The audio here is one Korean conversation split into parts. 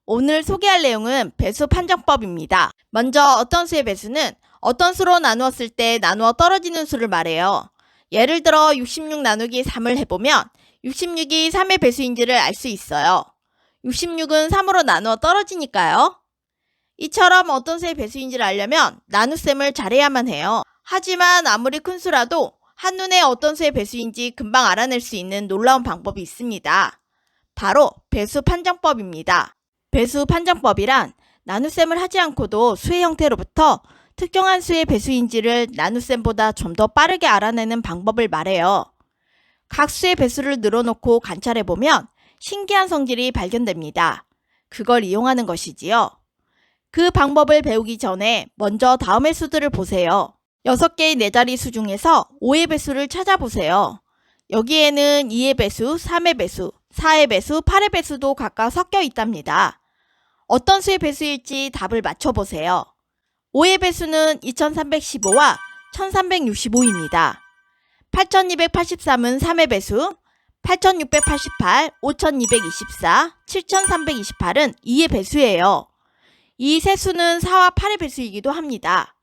오늘 소개할 내용은 배수 판정법입니다. 먼저 어떤 수의 배수는 어떤 수로 나누었을 때 나누어 떨어지는 수를 말해요. 예를 들어 66 나누기 3을 해보면 66이 3의 배수인지를 알 수 있어요. 66은 3으로 나누어 떨어지니까요. 이처럼 어떤 수의 배수인지를 알려면 나눗셈을 잘해야만 해요. 하지만 아무리 큰 수라도 한눈에 어떤 수의 배수인지 금방 알아낼 수 있는 놀라운 방법이 있습니다. 바로 배수 판정법입니다. 배수 판정법이란 나눗셈을 하지 않고도 수의 형태로부터 특정한 수의 배수인지를 나눗셈보다 좀 더 빠르게 알아내는 방법을 말해요. 각 수의 배수를 늘어놓고 관찰해보면 신기한 성질이 발견됩니다. 그걸 이용하는 것이지요. 그 방법을 배우기 전에 먼저 다음의 수들을 보세요. 6개의 4자리 수 중에서 5의 배수를 찾아보세요. 여기에는 2의 배수, 3의 배수, 4의 배수, 8의 배수도 각각 섞여 있답니다. 어떤 수의 배수일지 답을 맞춰보세요. 5의 배수는 2315와 1365입니다. 8283은 3의 배수, 8688, 5224, 7328은 2의 배수예요. 이 세 수는 4와 8의 배수이기도 합니다.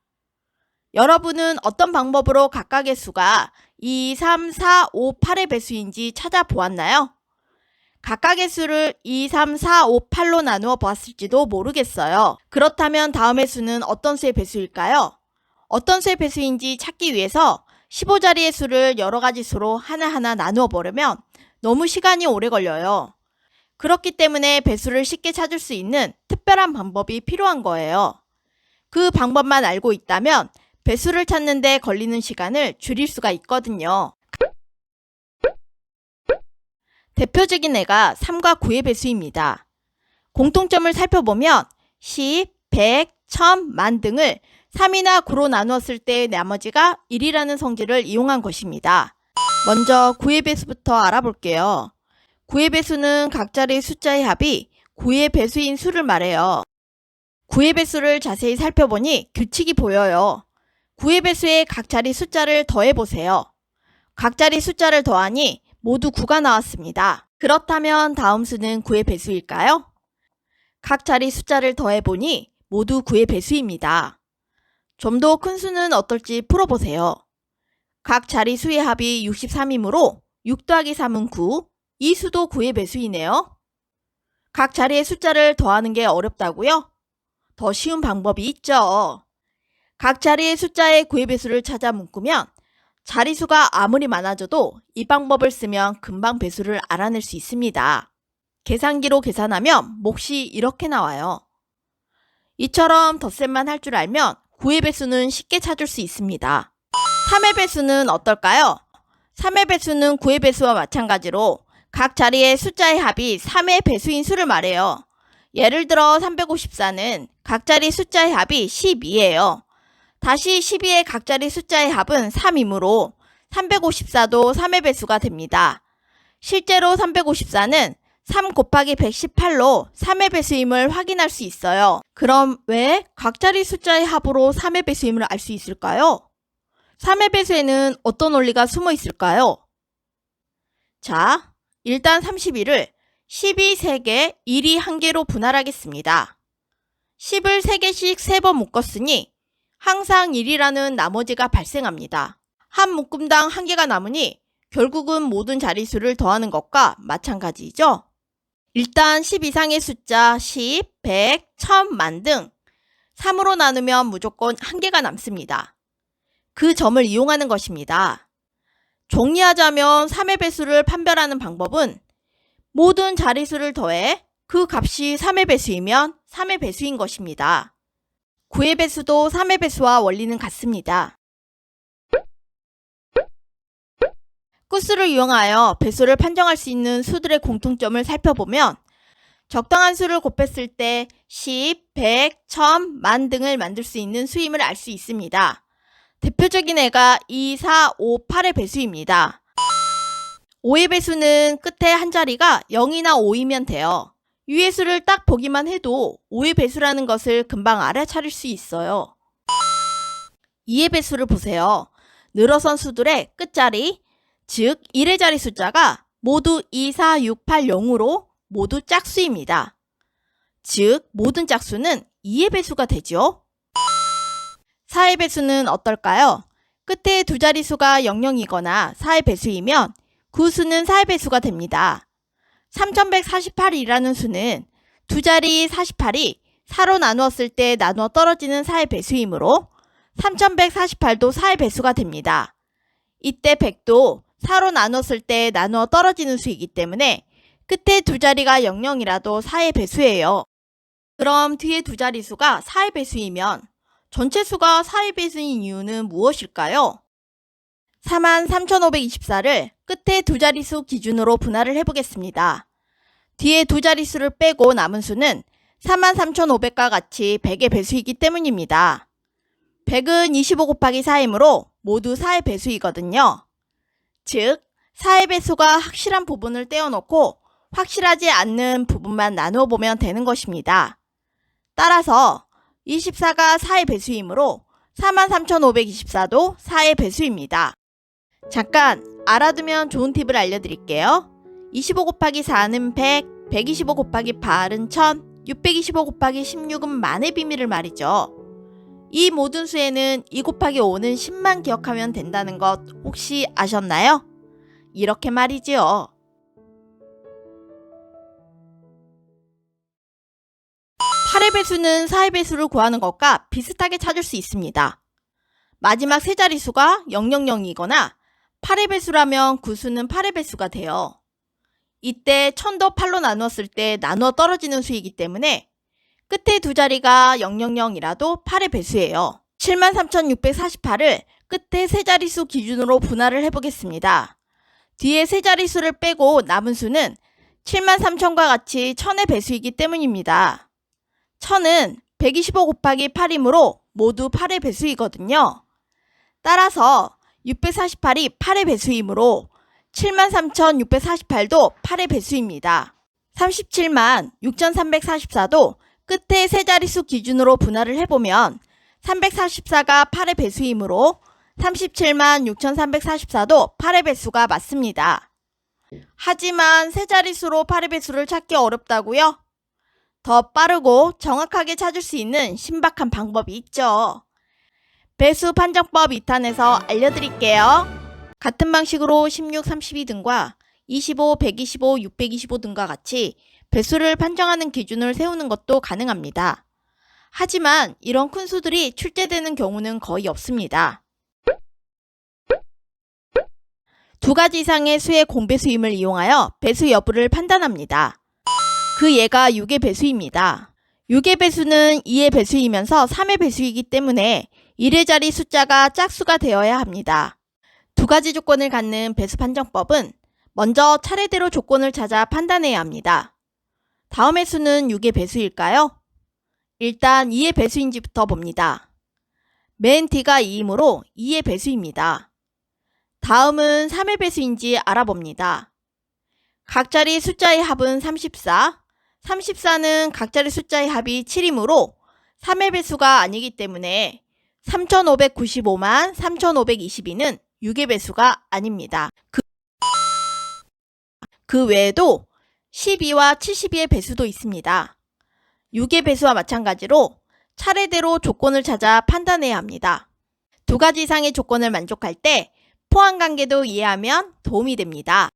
여러분은 어떤 방법으로 각각의 수가 2, 3, 4, 5, 8의 배수인지 찾아보았나요? 각각의 수를 2, 3, 4, 5, 8로 나누어 보았을지도 모르겠어요. 그렇다면 다음의 수는 어떤 수의 배수일까요? 어떤 수의 배수인지 찾기 위해서 15자리의 수를 여러 가지 수로 하나하나 나누어 보려면 너무 시간이 오래 걸려요. 그렇기 때문에 배수를 쉽게 찾을 수 있는 특별한 방법이 필요한 거예요. 그 방법만 알고 있다면 배수를 찾는 데 걸리는 시간을 줄일 수가 있거든요. 대표적인 애가 3과 9의 배수입니다. 공통점을 살펴보면 10, 100, 1000, 만 등을 3이나 9로 나누었을 때 나머지가 1이라는 성질을 이용한 것입니다. 먼저 9의 배수부터 알아볼게요. 9의 배수는 각 자리의 숫자의 합이 9의 배수인 수를 말해요. 9의 배수를 자세히 살펴보니 규칙이 보여요. 9의 배수의 각 자리 숫자를 더해보세요. 각 자리 숫자를 더하니 모두 9가 나왔습니다. 그렇다면 다음 수는 9의 배수일까요? 각 자리 숫자를 더해보니 모두 9의 배수입니다. 좀 더 큰 수는 어떨지 풀어보세요. 각 자리 수의 합이 63이므로 6 더하기 3은 9, 이 수도 9의 배수이네요. 각 자리의 숫자를 더하는 게 어렵다고요? 더 쉬운 방법이 있죠. 각 자리의 숫자의 9의 배수를 찾아 묶으면 자리수가 아무리 많아져도 이 방법을 쓰면 금방 배수를 알아낼 수 있습니다. 계산기로 계산하면 몫이 이렇게 나와요. 이처럼 덧셈만 할 줄 알면 9의 배수는 쉽게 찾을 수 있습니다. 3의 배수는 어떨까요? 3의 배수는 9의 배수와 마찬가지로 각 자리의 숫자의 합이 3의 배수인 수를 말해요. 예를 들어 354는 각 자리 숫자의 합이 12예요. 다시 12의 각 자리 숫자의 합은 3이므로 354도 3의 배수가 됩니다. 실제로 354는 3 곱하기 118로 3의 배수임을 확인할 수 있어요. 그럼 왜 각 자리 숫자의 합으로 3의 배수임을 알 수 있을까요? 3의 배수에는 어떤 원리가 숨어 있을까요? 자, 일단 31을 10이 3개, 1이 1개로 분할하겠습니다. 10을 3개씩 3번 묶었으니 항상 1이라는 나머지가 발생합니다. 한 묶음당 1개가 남으니 결국은 모든 자릿수를 더하는 것과 마찬가지죠. 일단 10 이상의 숫자 10, 100, 1000, 만 등 3으로 나누면 무조건 1개가 남습니다. 그 점을 이용하는 것입니다. 정리하자면 3의 배수를 판별하는 방법은 모든 자릿수를 더해 그 값이 3의 배수이면 3의 배수인 것입니다. 9의 배수도 3의 배수와 원리는 같습니다. 끝수를 이용하여 배수를 판정할 수 있는 수들의 공통점을 살펴보면 적당한 수를 곱했을 때 10, 100, 1000, 만 등을 만들 수 있는 수임을 알 수 있습니다. 대표적인 애가 2, 4, 5, 8의 배수입니다. 5의 배수는 끝에 한 자리가 0이나 5이면 돼요. 위의 수를 딱 보기만 해도 5의 배수라는 것을 금방 알아차릴 수 있어요. 2의 배수를 보세요. 늘어선 수들의 끝자리, 즉 1의 자리 숫자가 모두 2, 4, 6, 8, 0으로 모두 짝수입니다. 즉 모든 짝수는 2의 배수가 되죠. 4의 배수는 어떨까요? 끝에 두 자릿수가 00이거나 4의 배수이면 그 수는 4의 배수가 됩니다. 3148이라는 수는 두 자리 48이 4로 나누었을 때 나누어 떨어지는 4의 배수이므로 3148도 4의 배수가 됩니다. 이때 100도 4로 나눴을 때 나누어 떨어지는 수이기 때문에 끝에 두 자리가 00이라도 4의 배수예요. 그럼 뒤에 두 자릿수가 4의 배수이면 전체 수가 4의 배수인 이유는 무엇일까요? 43,524를 끝에 두 자릿수 기준으로 분할을 해보겠습니다. 뒤에 두 자릿수를 빼고 남은 수는 43,500과 같이 100의 배수이기 때문입니다. 100은 25 곱하기 4이므로 모두 4의 배수이거든요. 즉 4의 배수가 확실한 부분을 떼어놓고 확실하지 않는 부분만 나누어 보면 되는 것입니다. 따라서 24가 4의 배수이므로 43,524도 4의 배수입니다. 잠깐 알아두면 좋은 팁을 알려드릴게요. 25 곱하기 4는 100, 125 곱하기 8은 1000, 625 곱하기 16은 만의 비밀을 말이죠. 이 모든 수에는 2 곱하기 5는 10만 기억하면 된다는 것 혹시 아셨나요? 이렇게 말이지요. 8의 배수는 4의 배수를 구하는 것과 비슷하게 찾을 수 있습니다. 마지막 세 자릿수가 000이거나 8의 배수라면 그 수는 8의 배수가 돼요. 이때 1000도 8로 나누었을 때 나누어 떨어지는 수이기 때문에 끝에 두 자리가 000이라도 8의 배수예요. 73,648을 끝에 세 자릿수 기준으로 분할을 해보겠습니다. 뒤에 세 자릿수를 빼고 남은 수는 73,000과 같이 1000의 배수이기 때문입니다. 1000은 125 곱하기 8이므로 모두 8의 배수이거든요. 따라서 648이 8의 배수이므로 73,648도 8의 배수입니다. 376,344도 끝에 세 자릿수 기준으로 분할을 해보면 344가 8의 배수이므로 376,344도 8의 배수가 맞습니다. 하지만 세 자릿수로 8의 배수를 찾기 어렵다고요? 더 빠르고 정확하게 찾을 수 있는 신박한 방법이 있죠. 배수 판정법 2탄에서 알려드릴게요. 같은 방식으로 16, 32 등과 25, 125, 625 등과 같이 배수를 판정하는 기준을 세우는 것도 가능합니다. 하지만 이런 큰 수들이 출제되는 경우는 거의 없습니다. 두 가지 이상의 수의 공배수임을 이용하여 배수 여부를 판단합니다. 그 예가 6의 배수입니다. 6의 배수는 2의 배수이면서 3의 배수이기 때문에 1의 자리 숫자가 짝수가 되어야 합니다. 두 가지 조건을 갖는 배수 판정법은 먼저 차례대로 조건을 찾아 판단해야 합니다. 다음의 수는 6의 배수일까요? 일단 2의 배수인지부터 봅니다. 맨 뒤가 2이므로 2의 배수입니다. 다음은 3의 배수인지 알아봅니다. 각 자리 숫자의 합은 34, 34는 각 자리 숫자의 합이 7이므로 3의 배수가 아니기 때문에 3595만 3522는 6의 배수가 아닙니다. 그 외에도 12와 72의 배수도 있습니다. 6의 배수와 마찬가지로 차례대로 조건을 찾아 판단해야 합니다. 두 가지 이상의 조건을 만족할 때 포함관계도 이해하면 도움이 됩니다.